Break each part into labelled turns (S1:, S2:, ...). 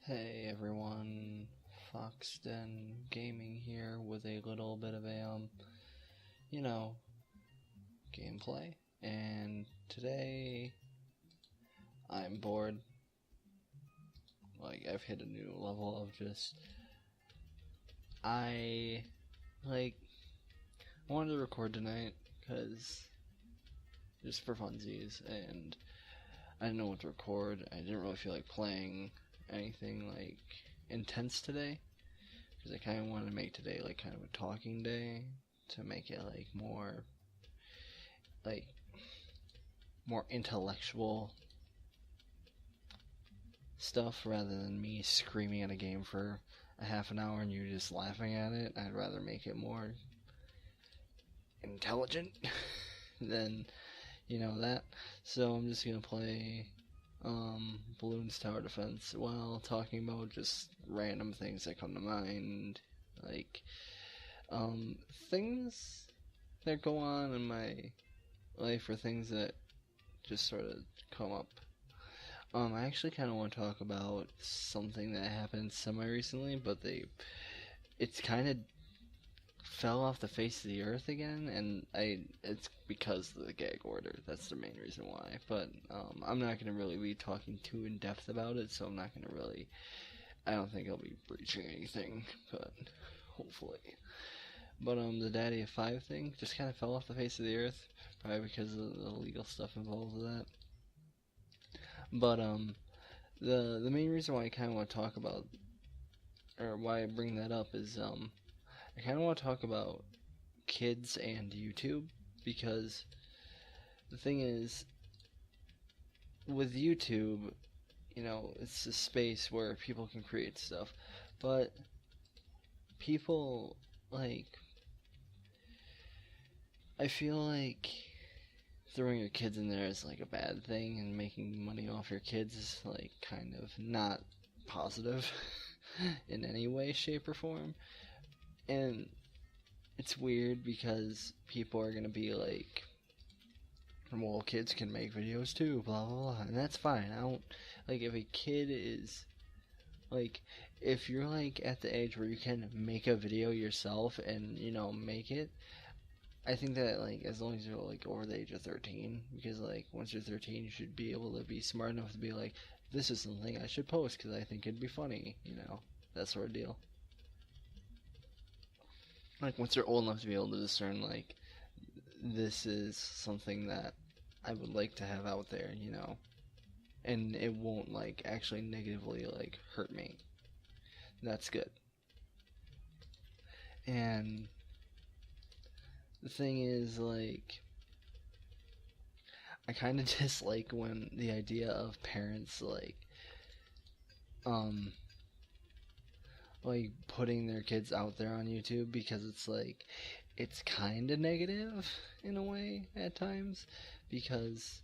S1: Hey everyone, Foxden Gaming here with a little bit of a, you know, gameplay. And today, I'm bored. Like, I've hit a new level of just, I wanted to record tonight, because, just for funsies, and I didn't know what to record. I didn't really feel like playing anything like intense today, because I kind of wanted to make today like kind of a talking day to make it like more intellectual stuff rather than me screaming at a game for a half an hour and you just laughing at it. I'd rather make it more intelligent than that. So I'm just gonna play Bloons Tower Defense while talking about just random things that come to mind, like things that go on in my life or things that just sort of come up. I actually kind of want to talk about something that happened semi-recently, but it's kind of fell off the face of the earth again, and it's because of the gag order. That's the main reason why. But I'm not gonna really be talking too in depth about it, so I'm not gonna really. I don't think I'll be breaching anything, but hopefully. But the Daddy of 5 thing just kind of fell off the face of the earth, probably because of the legal stuff involved with that. But the main reason why I kind of want to talk about, or why I bring that up, is I kind of want to talk about kids and YouTube, because the thing is, with YouTube, it's a space where people can create stuff, but people, I feel like throwing your kids in there is like a bad thing, and making money off your kids is like kind of not positive in any way, shape, or form. And it's weird because people are gonna be like, well, kids can make videos too, blah blah blah, and that's fine. I don't if a kid is if you're at the age where you can make a video yourself and make it. I think that as long as you're over the age of 13, because once you're 13 you should be able to be smart enough to be like, this is something I should post because I think it'd be funny, that sort of deal. Once you're old enough to be able to discern, this is something that I would like to have out there, and it won't, actually negatively, hurt me. That's good. And the thing is, I kind of dislike when the idea of parents, putting their kids out there on YouTube, because it's kind of negative in a way at times, because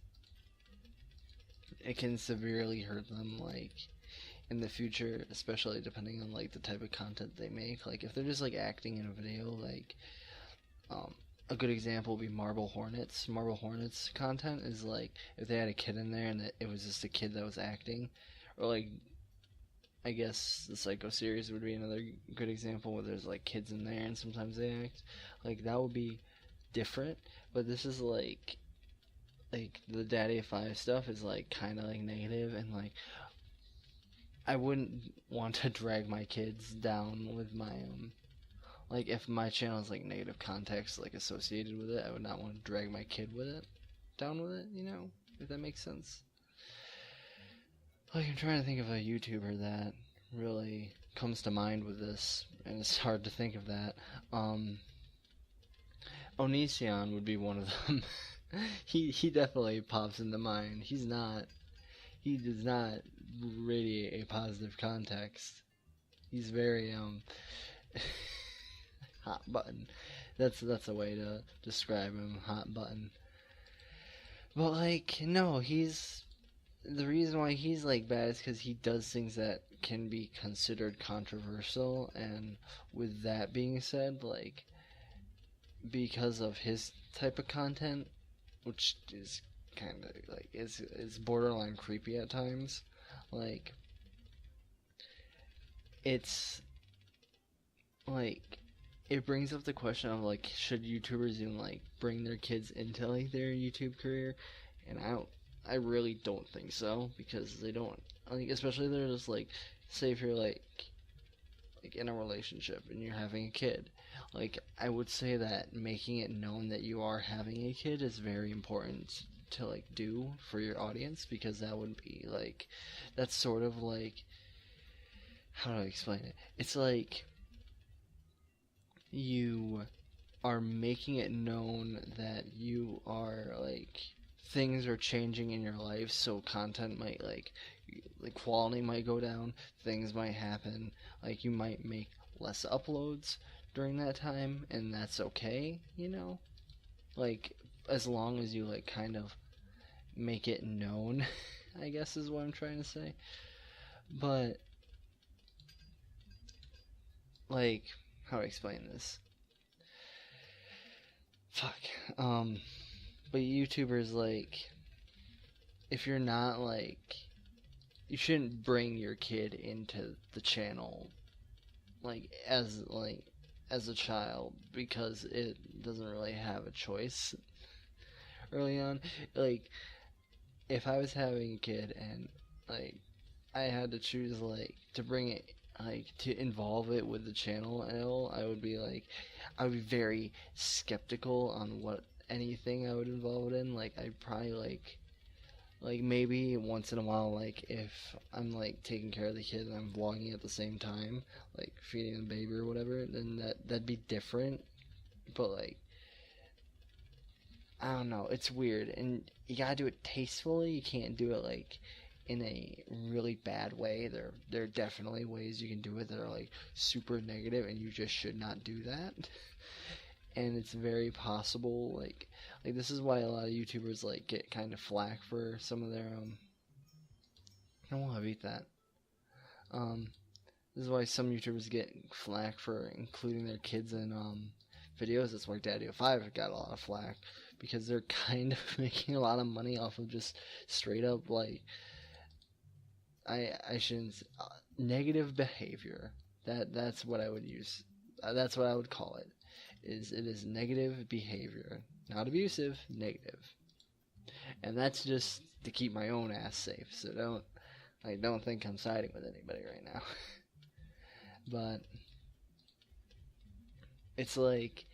S1: it can severely hurt them in the future, especially depending on the type of content they make. If they're just acting in a video, a good example would be Marble Hornets. Marble Hornets content is if they had a kid in there and it was just a kid that was acting, or I guess the Psycho series would be another good example where there's kids in there and sometimes they act. That would be different, but this is the Daddy of 5 stuff is kind of negative, and I wouldn't want to drag my kids down with my if my channel is negative context associated with it, I would not want to drag my kid down with it, if that makes sense. I'm trying to think of a YouTuber that really comes to mind with this, and it's hard to think of that. Onision would be one of them. he definitely pops into mind. He does not radiate a positive context. He's very hot button. That's a way to describe him, hot button. But no, the reason why he's bad is because he does things that can be considered controversial, and with that being said, because of his type of content, which is kind of is borderline creepy at times, it's like it brings up the question of like, should YouTubers even like bring their kids into like their YouTube career? And I really don't think so, because they don't, like, especially they're just like, say if you're like in a relationship and you're having a kid, like, I would say that making it known that you are having a kid is very important to like do for your audience, because that would be like, that's sort of like, how do I explain it? It's like you are making it known that you are like, things are changing in your life, so content might like quality might go down, things might happen, like you might make less uploads during that time, and that's okay, you know? Like, as long as you like kind of make it known, I guess is what I'm trying to say. But like, how do I explain this? Fuck. But YouTubers, like, if you're not like, you shouldn't bring your kid into the channel like as a child, because it doesn't really have a choice early on. Like, if I was having a kid and like I had to choose like to bring it, like to involve it with the channel at all, I would be very skeptical on what anything I would involve it in. Like, I'd probably like maybe once in a while, like if I'm like taking care of the kid and I'm vlogging at the same time, like feeding the baby or whatever, then that'd be different. But like, I don't know, it's weird, and you gotta do it tastefully. You can't do it like in a really bad way. There are definitely ways you can do it that are like super negative, and you just should not do that. And it's very possible, like this is why a lot of YouTubers like get kind of flack for some of their I don't want to beat that. This is why some YouTubers get flack for including their kids in videos. That's why Daddy05 got a lot of flack, because they're kind of making a lot of money off of just straight up like, I shouldn't, negative behavior. That's what I would use. That's what I would call it. It is negative behavior, not abusive, negative. And that's just to keep my own ass safe. So don't think I'm siding with anybody right now. But it's like,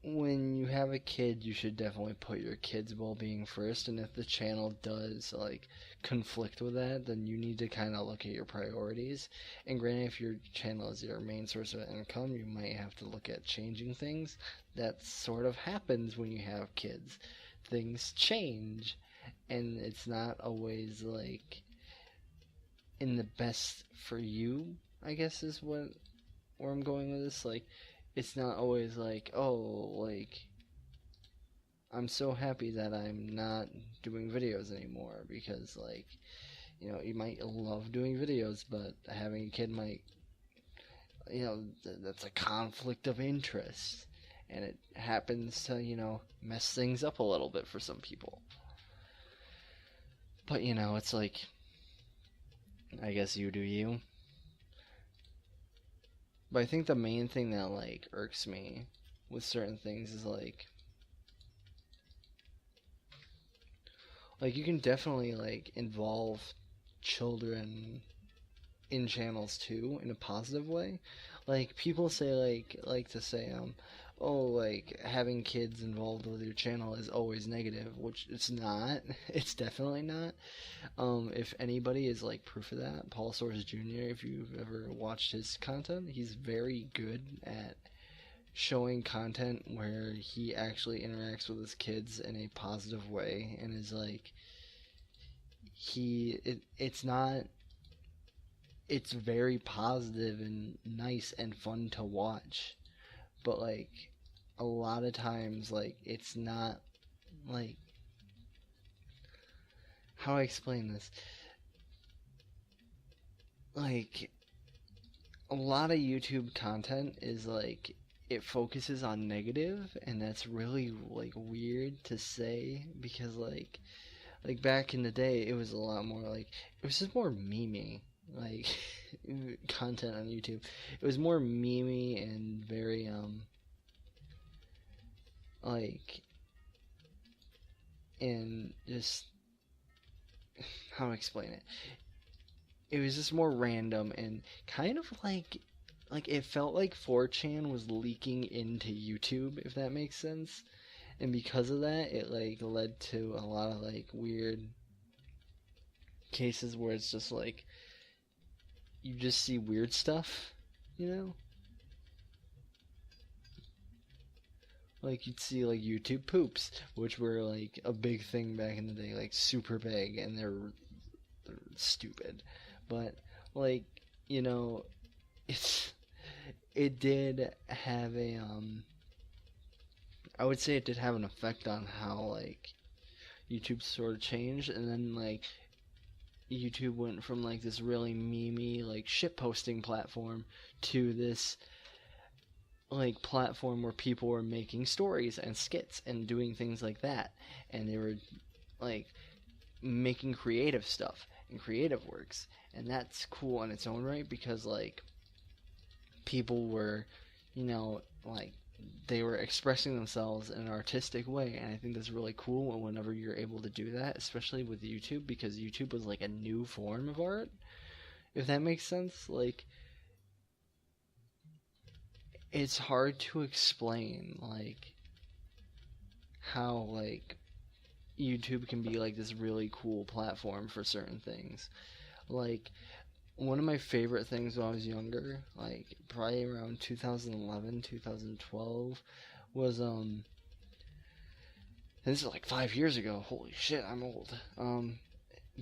S1: when you have a kid, you should definitely put your kid's well-being first, and if the channel does like conflict with that, then you need to kind of look at your priorities. And granted, if your channel is your main source of income, you might have to look at changing things. That sort of happens when you have kids. Things change, and it's not always like in the best for you, I guess is where I'm going with this. Like, it's not always like, oh, like, I'm so happy that I'm not doing videos anymore, because, like, you know, you might love doing videos, but having a kid might, you know, that's a conflict of interest, and it happens to, you know, mess things up a little bit for some people. But, you know, it's like, I guess you do you. But I think the main thing that like irks me with certain things is like you can definitely like involve children in channels too in a positive way. Like, people say like to say oh, like, having kids involved with your channel is always negative, which it's not. It's definitely not. If anybody is like proof of that, Paul Soares Jr., if you've ever watched his content, he's very good at showing content where he actually interacts with his kids in a positive way, and is like, it's very positive and nice and fun to watch. But like, a lot of times, like, it's not like, how do I explain this? Like, a lot of YouTube content is like, it focuses on negative, and that's really like weird to say, because like, like back in the day, it was a lot more like it was just more memey, like content on YouTube. It was more memey and very like and just how to explain it. It was just more random and kind of like it felt like 4chan was leaking into YouTube, if that makes sense. And because of that, it like led to a lot of like weird cases where it's just like you just see weird stuff, you know? Like you'd see like YouTube poops, which were like a big thing back in the day, like super big, and they're stupid. But like, you know, it's it did have a I would say it did have an effect on how like YouTube sort of changed, and then like YouTube went from like this really memey like shit posting platform to this like platform where people were making stories and skits and doing things like that, and they were like making creative stuff and creative works, and that's cool in its own right because like people were, you know, like they were expressing themselves in an artistic way, and I think that's really cool whenever you're able to do that, especially with YouTube, because YouTube was like a new form of art, if that makes sense. Like it's hard to explain like how like YouTube can be like this really cool platform for certain things. Like one of my favorite things when I was younger, like probably around 2011, 2012, was this is like 5 years ago. Holy shit, I'm old.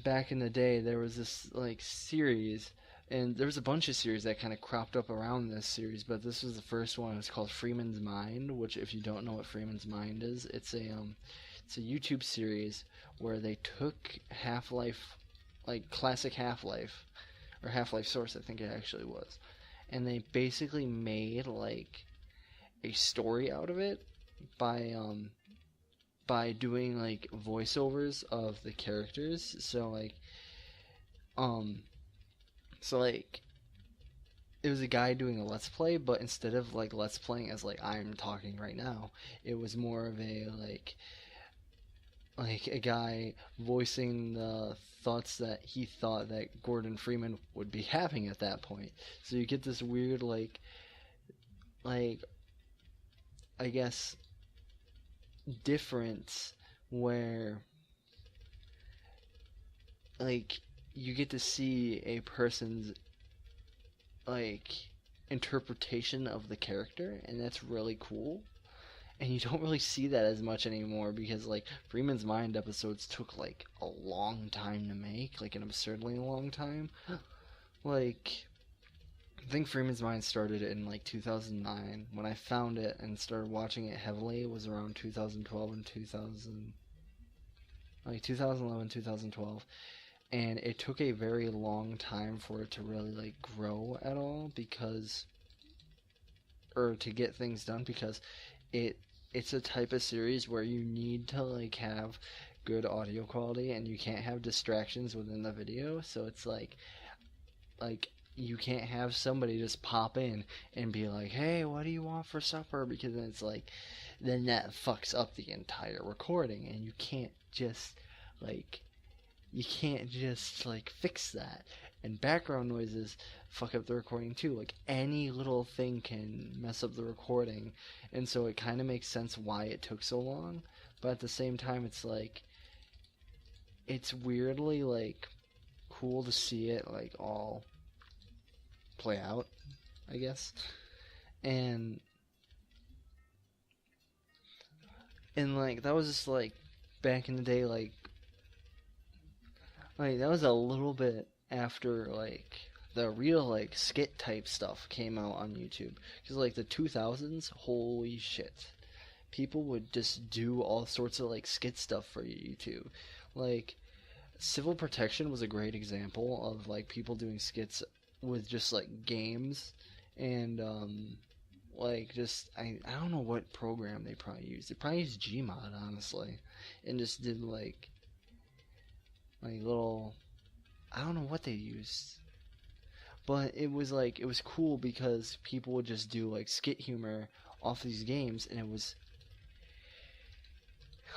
S1: Back in the day, there was this like series, and there was a bunch of series that kind of cropped up around this series, but this was the first one. It's called Freeman's Mind, which if you don't know what Freeman's Mind is, it's a YouTube series where they took Half-Life, like classic Half-Life, or Half-Life Source, I think it actually was, and they basically made like a story out of it by doing like voiceovers of the characters. Um so like it was a guy doing a let's play, but instead of like let's playing as like I'm talking right now, it was more of a like a guy voicing the thoughts that he thought that Gordon Freeman would be having at that point. So you get this weird like I guess difference where like you get to see a person's like interpretation of the character, and that's really cool. And you don't really see that as much anymore because like Freeman's Mind episodes took like a long time to make, like an absurdly long time. Like I think Freeman's Mind started in like 2009. When I found it and started watching it heavily, it was around 2012 and 2000, like 2011, 2012. And it took a very long time for it to really like grow at all because, or to get things done, because it's a type of series where you need to like have good audio quality and you can't have distractions within the video. So it's like you can't have somebody just pop in and be like, hey, what do you want for supper? Because then it's like, then that fucks up the entire recording, and you can't just like fix that. And background noises fuck up the recording too. Like any little thing can mess up the recording, and so it kind of makes sense why it took so long. But at the same time, it's like it's weirdly like cool to see it like all play out, I guess. And like that was just like back in the day, like that was a little bit after like the real like skit type stuff came out on YouTube, because like the 2000s, holy shit, people would just do all sorts of like skit stuff for YouTube. Like Civil Protection was a great example of like people doing skits with just like games, and like just I don't know what program they probably used. They probably used Gmod, honestly, and just did like like little, I don't know what they used, but it was like, it was cool because people would just do like skit humor off these games, and it was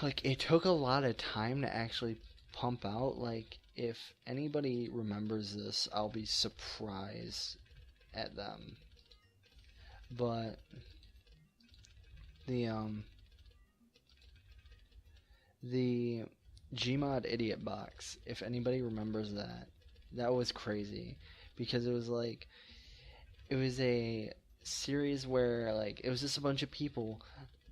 S1: like, it took a lot of time to actually pump out. Like, if anybody remembers this, I'll be surprised at them. But the the Gmod Idiot Box, if anybody remembers that, that was crazy because it was like, it was a series where like, it was just a bunch of people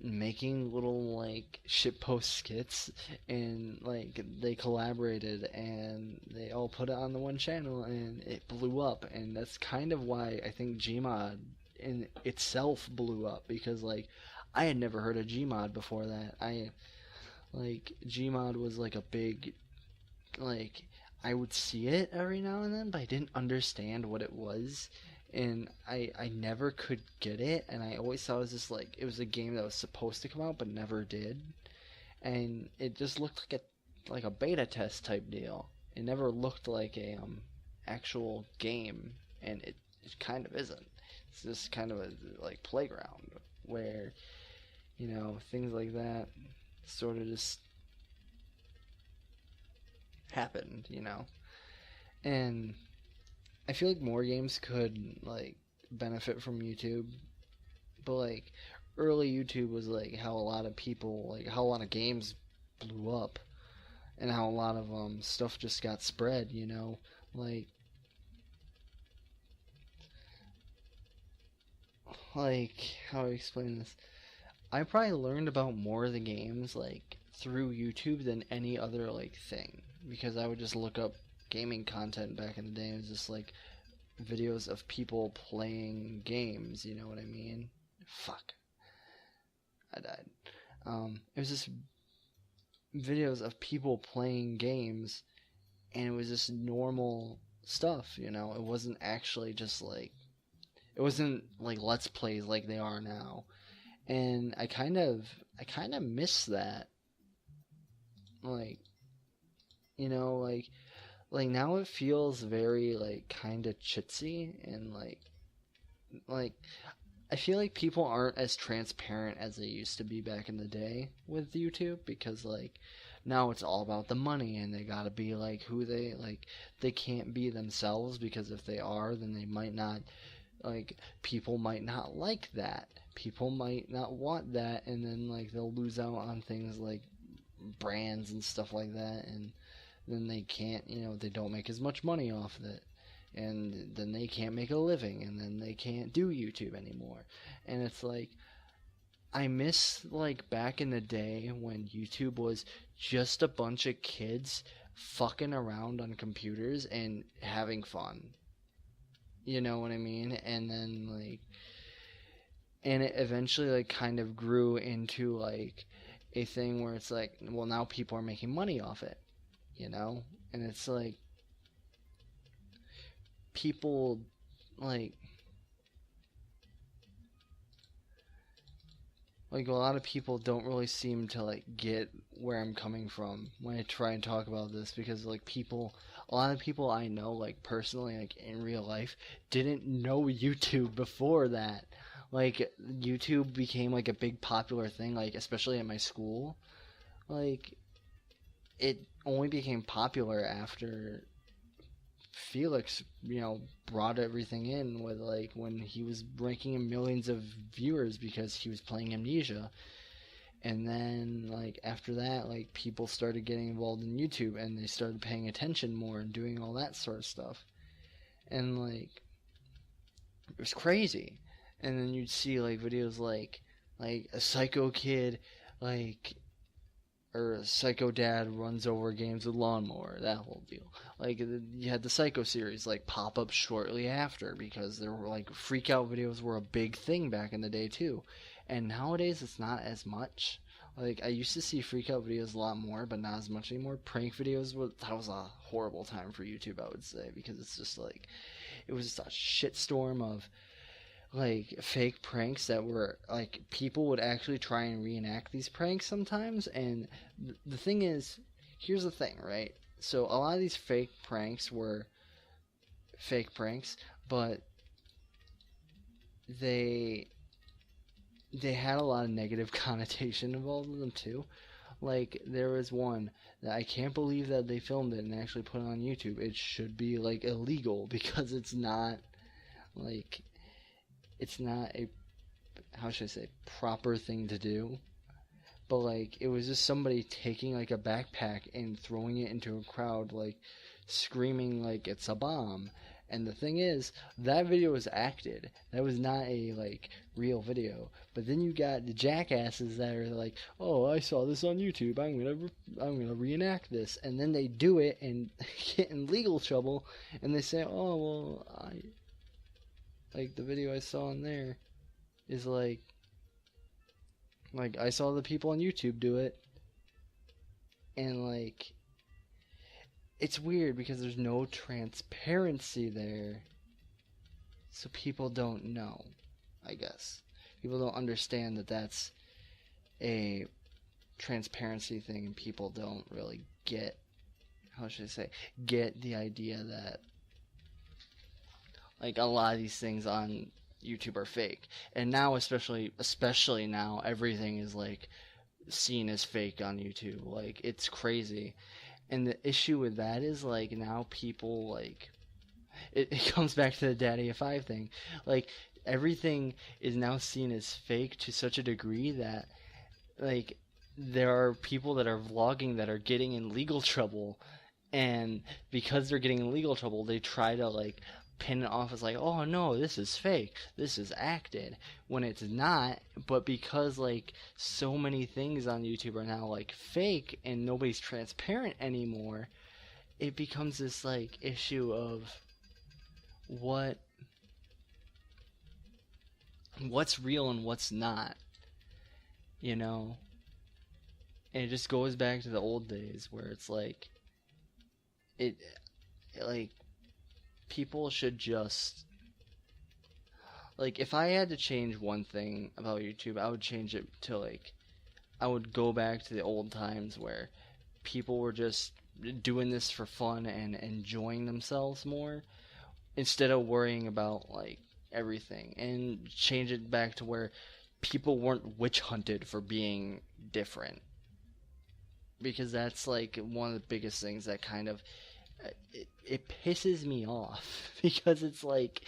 S1: making little like shitpost skits, and like they collaborated and they all put it on the one channel and it blew up. And that's kind of why I think Gmod in itself blew up, because like, I had never heard of Gmod before that. Gmod was like a big, like, I would see it every now and then, but I didn't understand what it was, and I never could get it, and I always thought it was just like, it was a game that was supposed to come out but never did, and it just looked like a beta test type deal. It never looked like a actual game, and it kind of isn't. It's just kind of a like playground where, you know, things like that sort of just happened, you know. And I feel like more games could like benefit from YouTube, but like, early YouTube was like how a lot of people, like how a lot of games blew up, and how a lot of stuff just got spread, you know. Like how do I explain this? I probably learned about more of the games like through YouTube than any other like thing, because I would just look up gaming content back in the day, and it was just like videos of people playing games, you know what I mean? Fuck. I died. It was just videos of people playing games, and it was just normal stuff, you know? It wasn't actually just like, it wasn't like Let's Plays like they are now. And I kind of miss that. Like, you know, like now it feels very like kind of chitsy, and like I feel like people aren't as transparent as they used to be back in the day with YouTube, because like now it's all about the money, and they gotta be like who they like. They can't be themselves, because if they are, then they might not, like, people might not like that. People might not want that, and then like they'll lose out on things like brands and stuff like that, and then they can't, you know, they don't make as much money off of it, and then they can't make a living, and then they can't do YouTube anymore. And it's like, I miss like back in the day when YouTube was just a bunch of kids fucking around on computers and having fun. You know what I mean? And then like, and it eventually like kind of grew into like a thing where it's like, well, now people are making money off it, you know? And it's like, people like a lot of people don't really seem to like get where I'm coming from when I try and talk about this, because like a lot of people I know like personally, like in real life, didn't know YouTube before that. Like, YouTube became like a big popular thing, like especially at my school. Like, it only became popular after Felix, you know, brought everything in with like when he was ranking in millions of viewers because he was playing Amnesia. And then like after that, like people started getting involved in YouTube, and they started paying attention more and doing all that sort of stuff. And like, it was crazy. And then you'd see like videos like a psycho kid, like, or a psycho dad runs over games with lawnmower, that whole deal. Like, you had the Psycho series like pop up shortly after, because there were like freak out videos were a big thing back in the day too, and nowadays it's not as much. Like, I used to see freak out videos a lot more, but not as much anymore. Prank videos, that was a horrible time for YouTube, I would say, because it's just like, it was just a shitstorm of like fake pranks that were like, people would actually try and reenact these pranks sometimes. And the thing is, here's the thing, right? so a lot of these fake pranks were fake pranks, but they they had a lot of negative connotation involved in them too. Like there was one that I can't believe that they filmed it and actually put it on YouTube. It should be like illegal because like it's not a, how should I say, proper thing to do. But like it was just somebody taking like a backpack and throwing it into a crowd, like screaming like it's a bomb. And the thing is, that video was acted. That was not a like real video. But then you got the jackasses that are like, "Oh, I saw this on YouTube. I'm gonna reenact this." And then they do it and get in legal trouble. And they say, "Oh, well, the video I saw in there is like I saw the people on YouTube do it." And like it's weird because there's no transparency there. So people don't know, I guess. People don't understand that that's a transparency thing, and people don't really get, how should I say, get the idea that like a lot of these things on YouTube are fake. And now especially now, everything is like seen as fake on YouTube. Like it's crazy. And the issue with that is like now people like it comes back to the Daddy of Five thing. Like everything is now seen as fake to such a degree that like there are people that are vlogging that are getting in legal trouble, and because they're getting in legal trouble they try to like pin it off as like, oh no, this is fake, this is acted, when it's not. But because like so many things on YouTube are now like fake and nobody's transparent anymore, it becomes this like issue of what's real and what's not, you know. And it just goes back to the old days where it's like it like people should just, like, if I had to change one thing about YouTube, I would change it to like, I would go back to the old times where people were just doing this for fun and enjoying themselves more instead of worrying about like everything, and change it back to where people weren't witch hunted for being different, because that's like one of the biggest things that kind of it pisses me off because it's like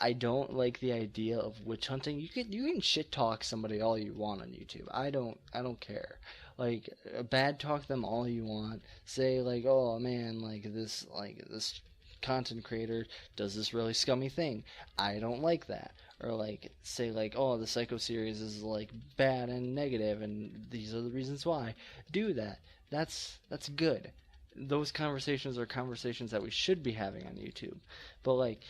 S1: I don't like the idea of witch hunting. You can shit talk somebody all you want on YouTube. I don't care. Like bad talk them all you want. Say like, oh man, this content creator does this really scummy thing. I don't like that. Or like say like, oh, the Psycho series is like bad and negative and these are the reasons why. Do that. That's good. Those conversations are conversations that we should be having on YouTube. But like,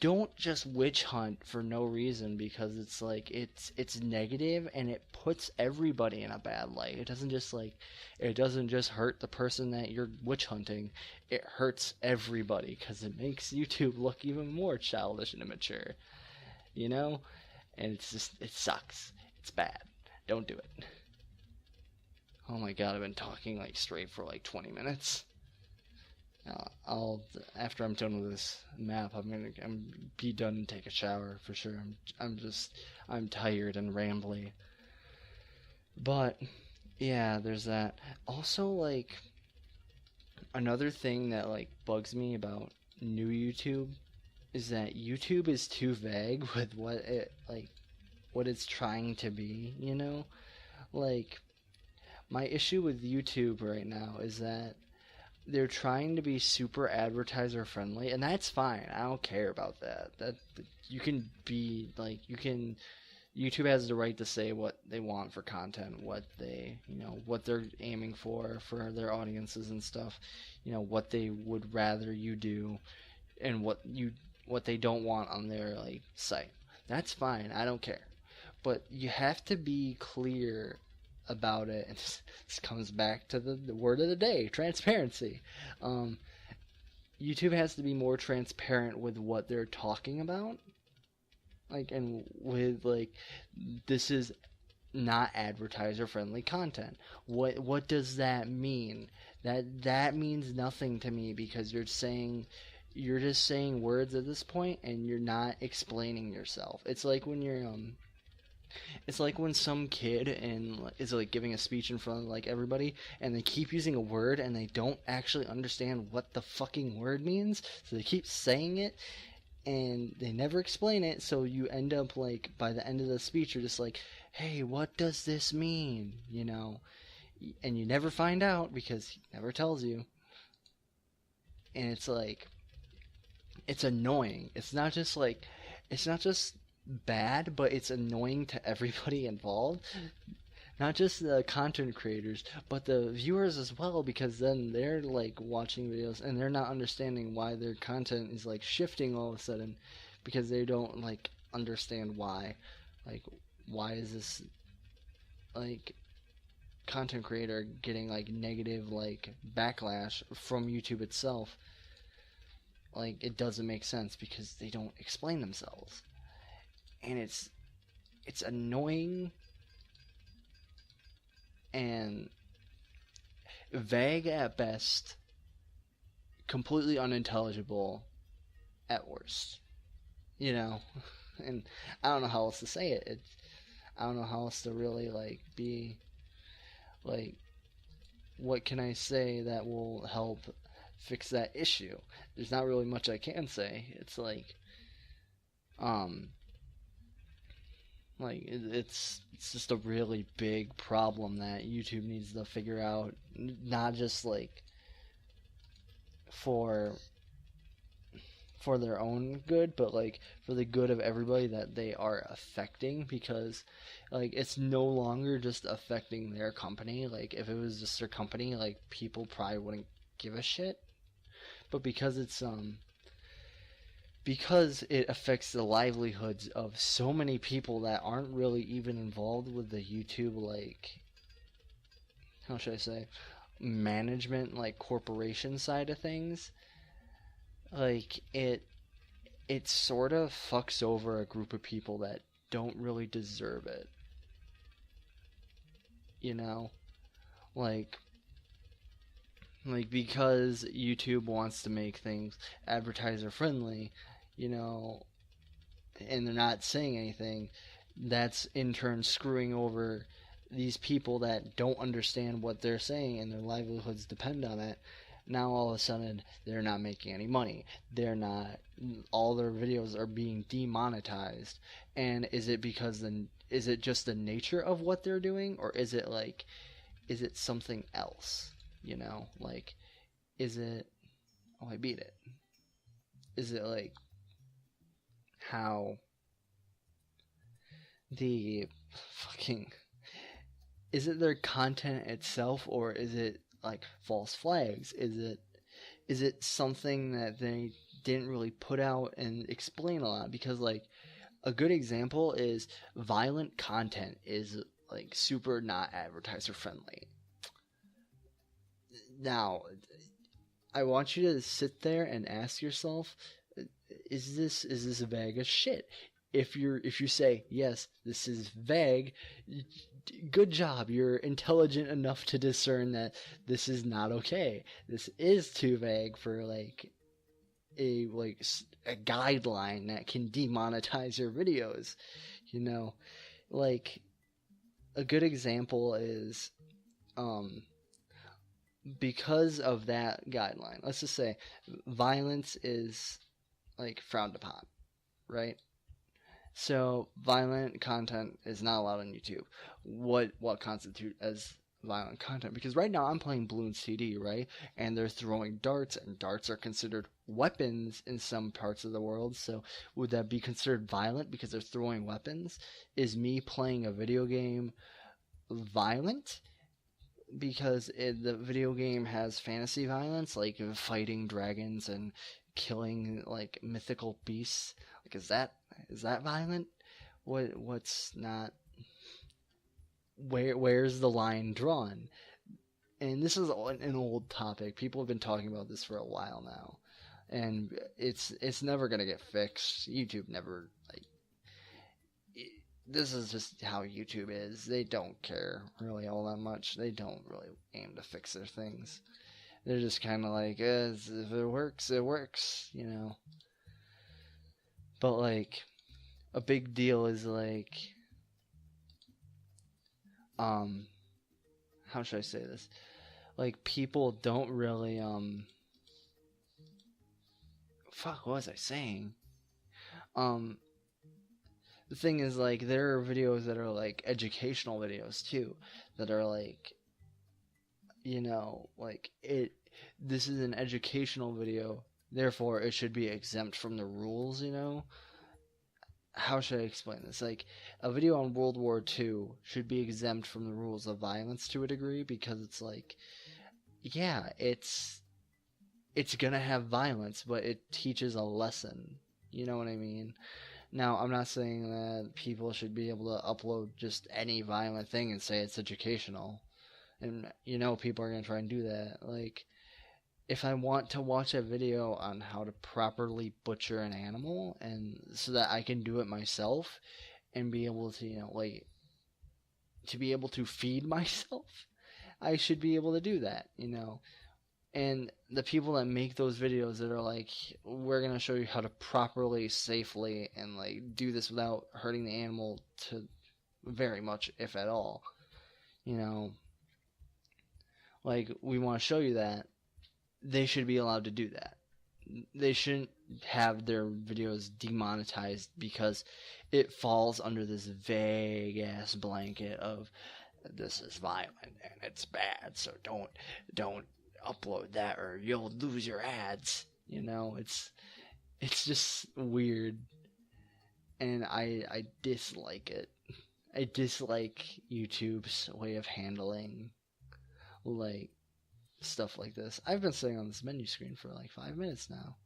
S1: don't just witch hunt for no reason, because it's like it's negative and it puts everybody in a bad light. It doesn't just hurt the person that you're witch hunting. It hurts everybody because it makes YouTube look even more childish and immature. You know? And it sucks. It's bad. Don't do it. Oh my god, I've been talking like straight for like 20 minutes. I'll after I'm done with this map, I'm be done and take a shower for sure. I'm tired and rambly. But yeah, there's that. Also, like another thing that like bugs me about new YouTube is that YouTube is too vague with what it's trying to be, you know? Like my issue with YouTube right now is that they're trying to be super advertiser friendly, and that's fine. I don't care about that. That you can be like, YouTube has the right to say what they want for content, what they're aiming for their audiences and stuff, what they would rather you do, and what they don't want on their like site. That's fine. I don't care. But you have to be clear about it. And this comes back to the word of the day: transparency. YouTube has to be more transparent with what they're talking about, and with this is not advertiser friendly content. What does that mean? That means nothing to me, because you're just saying words at this point, and you're not explaining yourself. It's like when some kid is like giving a speech in front of like everybody, and they keep using a word and they don't actually understand what the fucking word means, so they keep saying it and they never explain it. So you end up like, by the end of the speech, you're just like, hey, what does this mean? And you never find out because he never tells you. And it's like, it's annoying. It's not just bad, but it's annoying to everybody involved. Not just the content creators, but the viewers as well, because then they're like watching videos and they're not understanding why their content is like shifting all of a sudden, because they don't like understand why. Like, why is this like content creator getting like negative like backlash from YouTube itself? Like, it doesn't make sense because they don't explain themselves. And it's annoying and vague at best, completely unintelligible at worst. And I don't know how else to say it. I don't know how else to really like be like, what can I say that will help fix that issue? There's not really much I can say. It's like it's just a really big problem that YouTube needs to figure out, not just like for their own good, but like for the good of everybody that they are affecting, because like it's no longer just affecting their company. Like, if it was just their company, like, people probably wouldn't give a shit. But because it affects the livelihoods of so many people that aren't really even involved with the YouTube, like, how should I say, management, like, corporation side of things, like, it sort of fucks over a group of people that don't really deserve it. Like, because YouTube wants to make things advertiser friendly, and they're not saying anything, that's in turn screwing over these people that don't understand what they're saying and their livelihoods depend on it. Now all of a sudden they're not making any money. All their videos are being demonetized. And is it just the nature of what they're doing, or is it something else? Like, is it, I beat it. Is it like how the fucking, is it their content itself, or is it like false flags? Is it something that they didn't really put out and explain a lot? Because like, a good example is violent content is like super not advertiser friendly. Now, I want you to sit there and ask yourself, is this vague as shit? If you say, yes, this is vague, good job. You're intelligent enough to discern that this is not okay. This is too vague for like a guideline that can demonetize your videos. Like, a good example is because of that guideline, let's just say violence is like frowned upon, right? So violent content is not allowed on YouTube. What constitute as violent content? Because right now I'm playing Bloons TD, right? And they're throwing darts, and darts are considered weapons in some parts of the world. So would that be considered violent because they're throwing weapons? Is me playing a video game violent because the video game has fantasy violence, like fighting dragons and killing like mythical beasts? Like, is that violent? What's not? Where's the line drawn? And this is an old topic. People have been talking about this for a while now, and it's never gonna get fixed. YouTube never this is just how YouTube is. They don't care really all that much. They don't really aim to fix their things. They're just kind of like, if it works, it works, you know. But like, a big deal is like, how should I say this? Like, people don't really, fuck, what was I saying? The thing is, like, there are videos that are like educational videos too, that are like, you know, like, this is an educational video, therefore it should be exempt from the rules, you know? How should I explain this? Like, a video on World War II should be exempt from the rules of violence to a degree, because it's like, yeah, it's gonna have violence, but it teaches a lesson. You know what I mean? Now, I'm not saying that people should be able to upload just any violent thing and say it's educational. And, you know, people are gonna try and do that. Like, if I want to watch a video on how to properly butcher an animal, and so that I can do it myself and be able to, you know, like, to be able to feed myself, I should be able to do that, you know. And the people that make those videos that are like, we're going to show you how to properly, safely, and like do this without hurting the animal to very much, if at all, you know, like, we want to show you that, they should be allowed to do that. They shouldn't have their videos demonetized because it falls under this vague ass blanket of, this is violent and it's bad, so don't upload that or you'll lose your ads. You know, it's just weird, and I dislike it. I dislike YouTube's way of handling like stuff like this. I've been sitting on this menu screen for like 5 minutes now.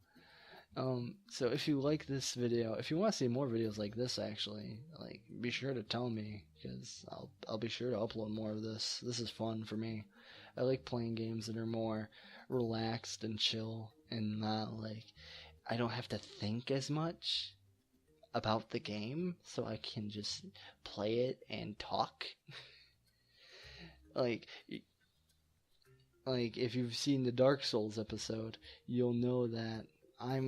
S1: So if you like this video, if you want to see more videos like this, actually, like, be sure to tell me, because I'll be sure to upload more of this. This is fun for me. I like playing games that are more relaxed and chill, and not like, I don't have to think as much about the game, so I can just play it and talk. like if you've seen the Dark Souls episode, you'll know that I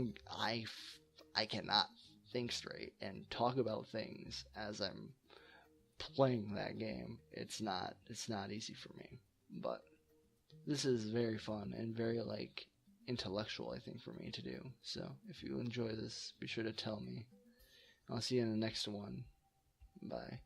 S1: cannot think straight and talk about things as I'm playing that game. It's not easy for me, but this is very fun and very like intellectual, I think, for me to do. So if you enjoy this, be sure to tell me. I'll see you in the next one. Bye.